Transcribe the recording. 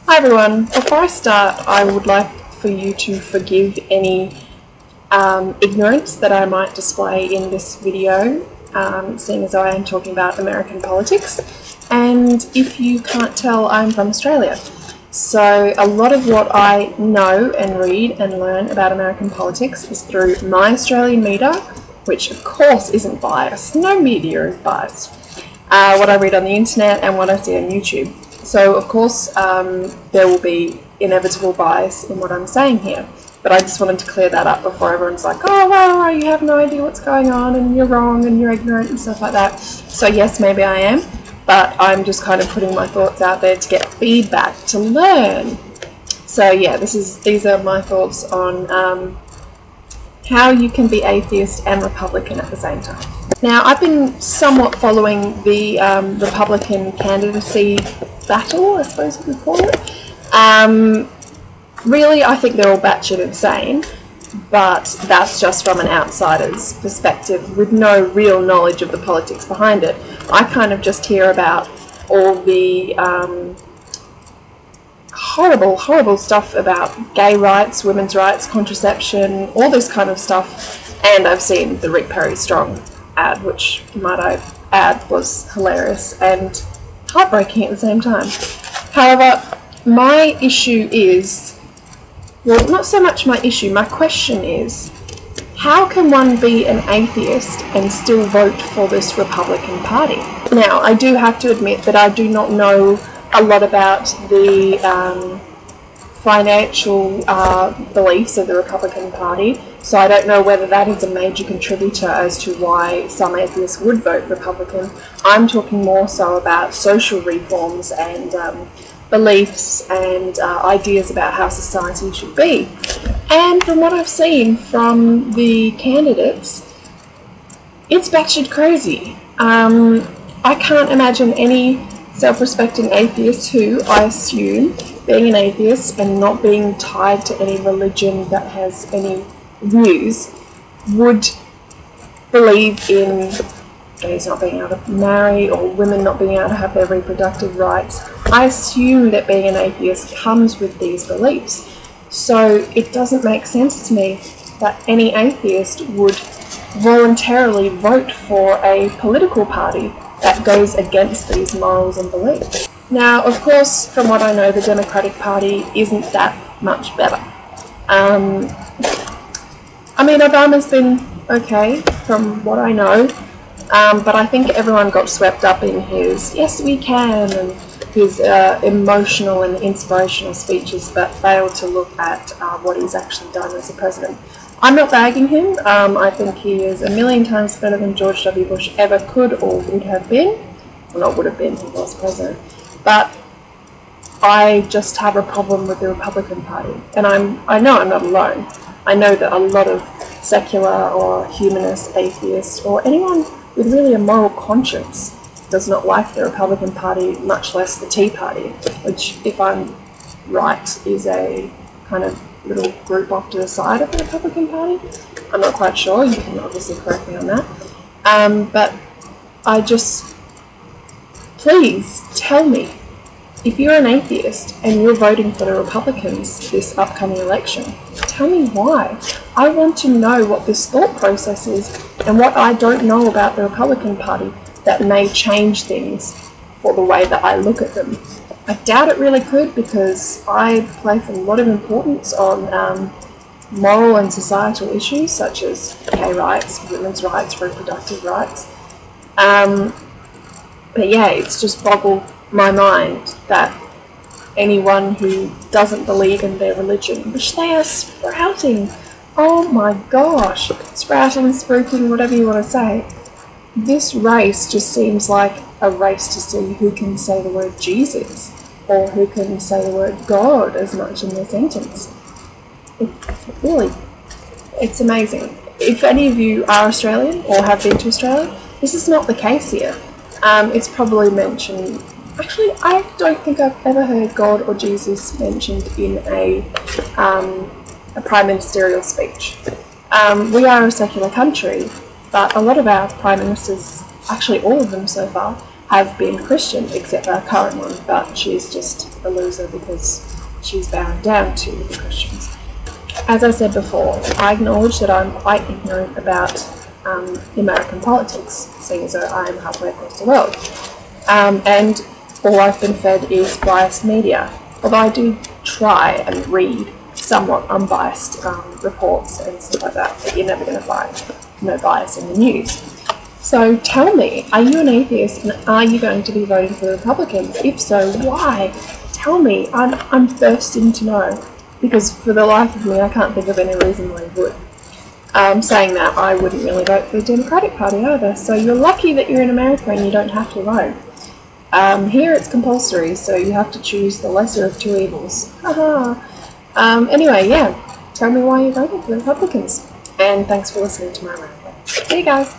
Hi everyone, before I start I would like for you to forgive any ignorance that I might display in this video, seeing as though I am talking about American politics. And if you can't tell, I'm from Australia. So a lot of what I know and read and learn about American politics is through my Australian media, which of course isn't biased. No media is biased. What I read on the internet and what I see on YouTube. So of course there will be inevitable bias in what I'm saying here, but I just wanted to clear that up before everyone's like, oh well, you have no idea what's going on and you're wrong and you're ignorant and stuff like that. So yes, maybe I am, but I'm just kind of putting my thoughts out there to get feedback, to learn. So yeah, these are my thoughts on how you can be atheist and Republican at the same time. Now, I've been somewhat following the Republican candidacy battle, I suppose you could call it. Really, I think they're all batshit insane, but that's just from an outsider's perspective with no real knowledge of the politics behind it. I kind of just hear about all the horrible stuff about gay rights, women's rights, contraception, all this kind of stuff, and I've seen the Rick Perry Strong ad, which, might I add, was hilarious and heartbreaking at the same time. However, my issue is, well, not so much my issue, my question is, how can one be an atheist and still vote for this Republican Party? Now, I do have to admit that I do not know a lot about the financial beliefs of the Republican Party, so I don't know whether that is a major contributor as to why some atheists would vote Republican. I'm talking more so about social reforms and beliefs and ideas about how society should be. And from what I've seen from the candidates, it's batshit crazy. I can't imagine any self-respecting atheists who, I assume, being an atheist and not being tied to any religion that has any views, would believe in gays not being able to marry or women not being able to have their reproductive rights. I assume that being an atheist comes with these beliefs. So it doesn't make sense to me that any atheist would voluntarily vote for a political party that goes against these morals and beliefs. Now, of course, from what I know, the Democratic Party isn't that much better. I mean, Obama's been okay, from what I know, but I think everyone got swept up in his "yes we can" and his emotional and inspirational speeches, but failed to look at what he's actually done as a president. I'm not bagging him. I think he is a million times better than George W. Bush ever could or would have been. Well, not would have been, he was president. But I just have a problem with the Republican Party. And I know I'm not alone. I know that a lot of secular or humanist atheists or anyone with really a moral conscience does not like the Republican Party, much less the Tea Party, which, if I'm right, is a kind of little group off to the side of the Republican Party. I'm not quite sure, you can obviously correct me on that. But I just, please tell me, if you're an atheist and you're voting for the Republicans this upcoming election, tell me why. I want to know what this thought process is and what I don't know about the Republican Party that may change things for the way that I look at them. I doubt it really could, because I place a lot of importance on moral and societal issues such as gay rights, women's rights, reproductive rights. But yeah, it's just boggled my mind that anyone who doesn't believe in their religion, which they are sprouting, oh my gosh, sprouting, spruiking, whatever you want to say, this race just seems like a race to see who can say the word Jesus or who can say the word God as much in their sentence. Really, it's amazing. If any of you are Australian or have been to Australia, this is not the case here. It's probably mentioned, actually I don't think I've ever heard God or Jesus mentioned in a prime ministerial speech. We are a secular country, but a lot of our prime ministers, actually all of them so far, have been Christian, except our current one, but she's just a loser because she's bowing down to the Christians. As I said before, I acknowledge that I'm quite ignorant about American politics, seeing as though I am halfway across the world. And all I've been fed is biased media, although I do try and read somewhat unbiased reports and stuff like that, but you're never going to find no bias in the news. So tell me, are you an atheist and are you going to be voting for the Republicans? If so, why? Tell me, I'm bursting to know, because for the life of me I can't think of any reason why you would. Saying that, I wouldn't really vote for the Democratic Party either, so you're lucky that you're in America and you don't have to vote. Here it's compulsory, so you have to choose the lesser of two evils. Anyway, yeah, tell me why you're voting for the Republicans, and thanks for listening to my rant. See you guys!